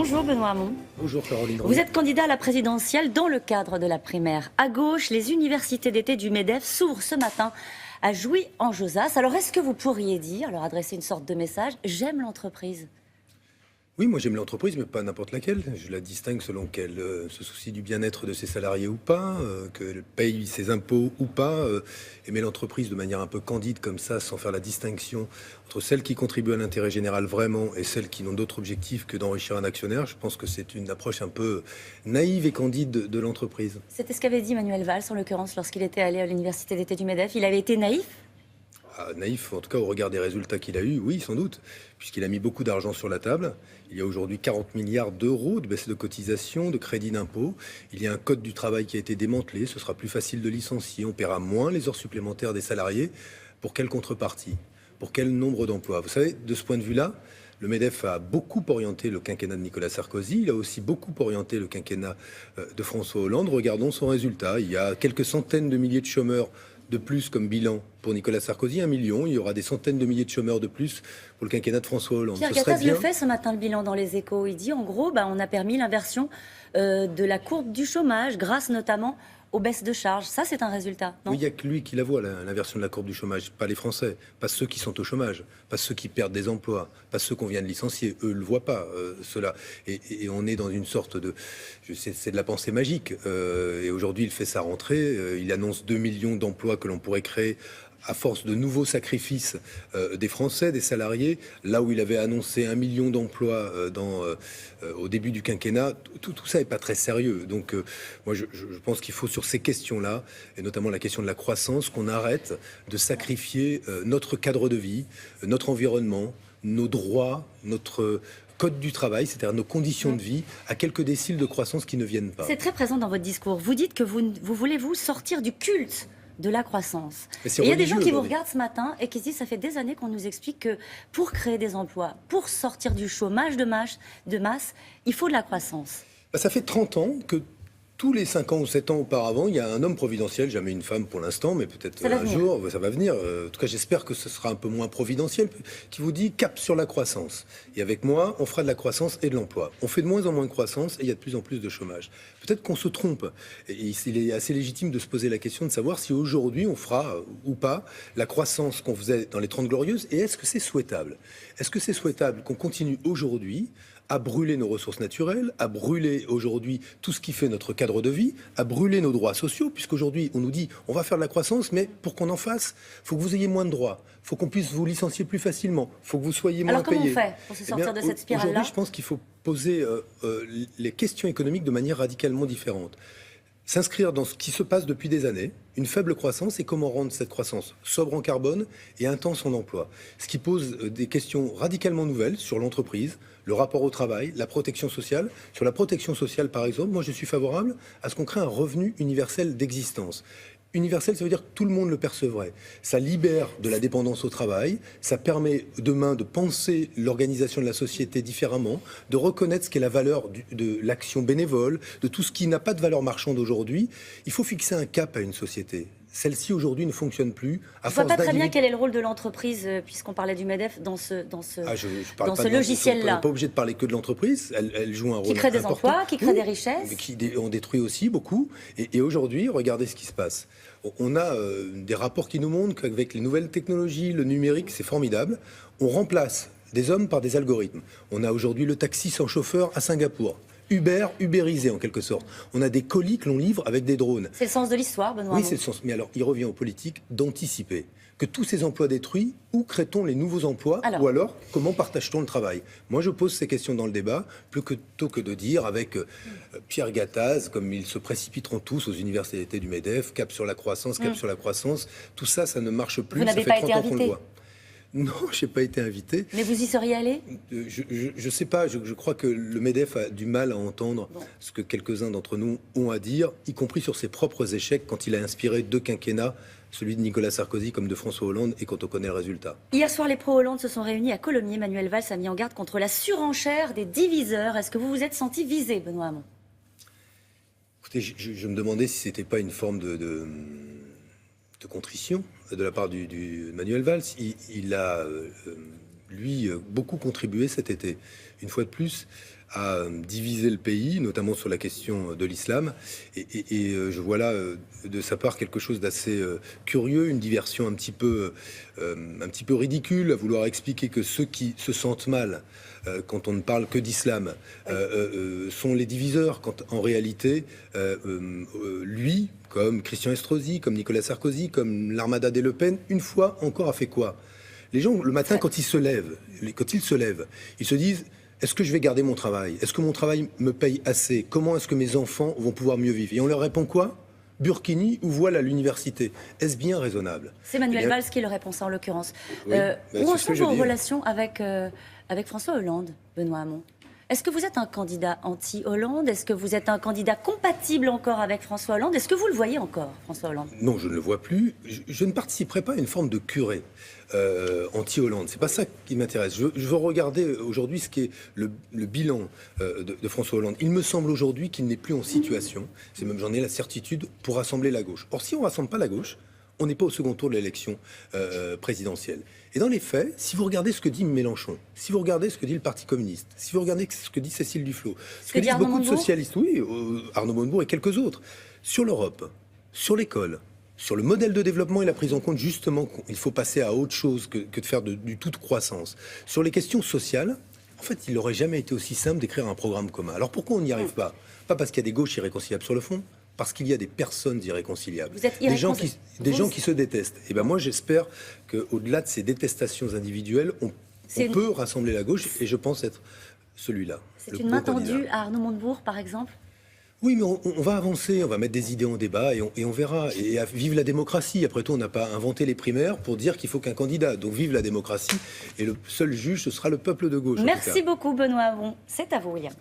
Bonjour Benoît Hamon. Bonjour Caroline. Vous êtes candidat à la présidentielle dans le cadre de la primaire. À gauche, les universités d'été du MEDEF s'ouvrent ce matin à Jouy-en-Josas. Alors est-ce que vous pourriez dire, leur adresser une sorte de message « J'aime l'entreprise ». Oui, moi j'aime l'entreprise, mais pas n'importe laquelle. Je la distingue selon qu'elle se soucie du bien-être de ses salariés ou pas, qu'elle paye ses impôts ou pas. Aimer l'entreprise de manière un peu candide comme ça, sans faire la distinction entre celles qui contribuent à l'intérêt général vraiment et celles qui n'ont d'autre objectif que d'enrichir un actionnaire, je pense que c'est une approche un peu naïve et candide de l'entreprise. C'était ce qu'avait dit Manuel Valls, en l'occurrence, lorsqu'il était allé à l'université d'été du MEDEF. Il avait été naïf ? Naïf, en tout cas au regard des résultats qu'il a eus, oui, sans doute, puisqu'il a mis beaucoup d'argent sur la table. Il y a aujourd'hui 40 milliards d'euros de baisse de cotisations, de crédits d'impôts. Il y a un code du travail qui a été démantelé, ce sera plus facile de licencier, on paiera moins les heures supplémentaires des salariés. Pour quelle contrepartie ? Pour quel nombre d'emplois ? Vous savez, de ce point de vue-là, le MEDEF a beaucoup orienté le quinquennat de Nicolas Sarkozy, il a aussi beaucoup orienté le quinquennat de François Hollande. Regardons son résultat, il y a quelques centaines de milliers de chômeurs de plus comme bilan pour Nicolas Sarkozy, 1 million. Il y aura des centaines de milliers de chômeurs de plus pour le quinquennat de François Hollande. Pierre Gattaz le fait ce matin, le bilan dans Les Échos. Il dit en gros, on a permis l'inversion de la courbe du chômage, grâce notamment aux baisses de charges. Ça, c'est un résultat, non ? Oui, il n'y a que lui qui la voit, l'inversion de la courbe du chômage. Pas les Français, pas ceux qui sont au chômage, pas ceux qui perdent des emplois, pas ceux qu'on vient de licencier. Eux ne le voient pas, cela. Et on est dans une sorte de... C'est de la pensée magique. Et aujourd'hui, il fait sa rentrée. Il annonce 2 millions d'emplois que l'on pourrait créer à force de nouveaux sacrifices des Français, des salariés, là où il avait annoncé 1 million d'emplois au début du quinquennat, tout ça n'est pas très sérieux. Donc moi je pense qu'il faut sur ces questions-là, et notamment la question de la croissance, qu'on arrête de sacrifier notre cadre de vie, notre environnement, nos droits, notre code du travail, c'est-à-dire nos conditions de vie, à quelques déciles de croissance qui ne viennent pas. C'est très présent dans votre discours. Vous dites que vous voulez vous sortir du culte de la croissance. Et il y a des gens qui vous regardent ce matin et qui se disent ça fait des années qu'on nous explique que pour créer des emplois, pour sortir du chômage de masse, il faut de la croissance. Ça fait 30 ans que tous les 5 ans ou 7 ans auparavant, il y a un homme providentiel, jamais une femme pour l'instant, mais peut-être un jour, ça va venir. En tout cas, j'espère que ce sera un peu moins providentiel, qui vous dit cap sur la croissance. Et avec moi, on fera de la croissance et de l'emploi. On fait de moins en moins de croissance et il y a de plus en plus de chômage. Peut-être qu'on se trompe. Et il est assez légitime de se poser la question de savoir si aujourd'hui on fera ou pas la croissance qu'on faisait dans les 30 Glorieuses. Et est-ce que c'est souhaitable ? Est-ce que c'est souhaitable qu'on continue aujourd'hui à brûler nos ressources naturelles, à brûler aujourd'hui tout ce qui fait notre cadre de vie, à brûler nos droits sociaux, puisqu'aujourd'hui on nous dit on va faire de la croissance, mais pour qu'on en fasse, il faut que vous ayez moins de droits, il faut qu'on puisse vous licencier plus facilement, il faut que vous soyez moins payés. Alors comment on fait pour se sortir de cette spirale-là ? Aujourd'hui, je pense qu'il faut poser les questions économiques de manière radicalement différente. S'inscrire dans ce qui se passe depuis des années, une faible croissance, et comment rendre cette croissance sobre en carbone et intense en emploi. Ce qui pose des questions radicalement nouvelles sur l'entreprise, le rapport au travail, la protection sociale. Sur la protection sociale, par exemple, moi je suis favorable à ce qu'on crée un revenu universel d'existence. Universel, ça veut dire que tout le monde le percevrait. Ça libère de la dépendance au travail, ça permet demain de penser l'organisation de la société différemment, de reconnaître ce qu'est la valeur de l'action bénévole, de tout ce qui n'a pas de valeur marchande aujourd'hui. Il faut fixer un cap à une société. Celle-ci aujourd'hui ne fonctionne plus. Je ne vois pas très bien quel est le rôle de l'entreprise, puisqu'on parlait du MEDEF dans ce logiciel-là. On n'est pas obligé de parler que de l'entreprise. Elle joue un rôle important. Qui crée des emplois, qui crée des richesses. Qui en détruit aussi beaucoup. Et aujourd'hui, regardez ce qui se passe. On a des rapports qui nous montrent qu'avec les nouvelles technologies, le numérique, c'est formidable. On remplace des hommes par des algorithmes. On a aujourd'hui le taxi sans chauffeur à Singapour. Ubérisé en quelque sorte. On a des colis que l'on livre avec des drones. C'est le sens de l'histoire, Benoît. Oui, c'est le sens. Mais alors, il revient aux politiques d'anticiper. Que tous ces emplois détruits, où crée-t-on les nouveaux emplois ? Ou alors, comment partage-t-on le travail ? Moi, je pose ces questions dans le débat, plutôt que de dire avec Pierre Gattaz, comme ils se précipiteront tous aux universités du MEDEF, cap sur la croissance, cap sur la croissance. Tout ça, ça ne marche plus. Vous n'avez pas été invité ? Non, je n'ai pas été invité. Mais vous y seriez allé ? Je ne sais pas. Je crois que le MEDEF a du mal à entendre ce que quelques-uns d'entre nous ont à dire, y compris sur ses propres échecs, quand il a inspiré 2 quinquennats, celui de Nicolas Sarkozy comme de François Hollande, et quand on connaît le résultat. Hier soir, les pro-Hollande se sont réunis à Colomiers. Manuel Valls a mis en garde contre la surenchère des diviseurs. Est-ce que vous vous êtes senti visé, Benoît Hamon ? Écoutez, je me demandais si ce n'était pas une forme de contrition de la part du Manuel Valls. Il a, lui, beaucoup contribué cet été, une fois de plus, à diviser le pays, notamment sur la question de l'islam. Et je vois là de sa part quelque chose d'assez curieux, une diversion un petit peu ridicule, à vouloir expliquer que ceux qui se sentent mal quand on ne parle que d'islam sont les diviseurs, quand en réalité, lui, comme Christian Estrosi, comme Nicolas Sarkozy, comme l'Armada des Le Pen, une fois encore a fait quoi? Les gens, le matin, quand ils se lèvent, ils se disent: est-ce que je vais garder mon travail? Est-ce que mon travail me paye assez? Comment est-ce que mes enfants vont pouvoir mieux vivre? Et on leur répond quoi? Burkini ou voile à l'université. Est-ce bien raisonnable? C'est Manuel Valls qui le répond, ça en l'occurrence. Oui, où en sont vos relations avec François Hollande, Benoît Hamon? Est-ce que vous êtes un candidat anti-Hollande? Est-ce que vous êtes un candidat compatible encore avec François Hollande? Est-ce que vous le voyez encore, François Hollande? Non, je ne le vois plus. Je ne participerai pas à une forme de curé anti-Hollande. C'est pas ça qui m'intéresse. Je veux regarder aujourd'hui ce qui est le bilan de François Hollande. Il me semble aujourd'hui qu'il n'est plus en situation, c'est même j'en ai la certitude, pour rassembler la gauche. Or, si on ne rassemble pas la gauche, on n'est pas au second tour de l'élection présidentielle. Et dans les faits, si vous regardez ce que dit Mélenchon, si vous regardez ce que dit le Parti communiste, si vous regardez ce que dit Cécile Duflot, ce que disent beaucoup de socialistes, oui, Arnaud Montebourg et quelques autres, sur l'Europe, sur l'école, sur le modèle de développement et la prise en compte justement qu'il faut passer à autre chose que de faire du tout de croissance, sur les questions sociales, en fait, il n'aurait jamais été aussi simple d'écrire un programme commun. Alors pourquoi on n'y arrive pas? Pas parce qu'il y a des gauches irréconciliables sur le fond, parce qu'il y a des personnes irréconciliables, des gens qui se détestent. Et ben moi, j'espère qu'au-delà de ces détestations individuelles, on peut rassembler la gauche, et je pense être celui-là. C'est une main tendue à Arnaud Montebourg, par exemple? Oui, mais on va avancer, on va mettre des idées en débat et on verra. Et vive la démocratie. Après tout, on n'a pas inventé les primaires pour dire qu'il faut qu'un candidat. Donc vive la démocratie. Et le seul juge, ce sera le peuple de gauche. Merci beaucoup, Benoît Hamon. C'est à vous, William.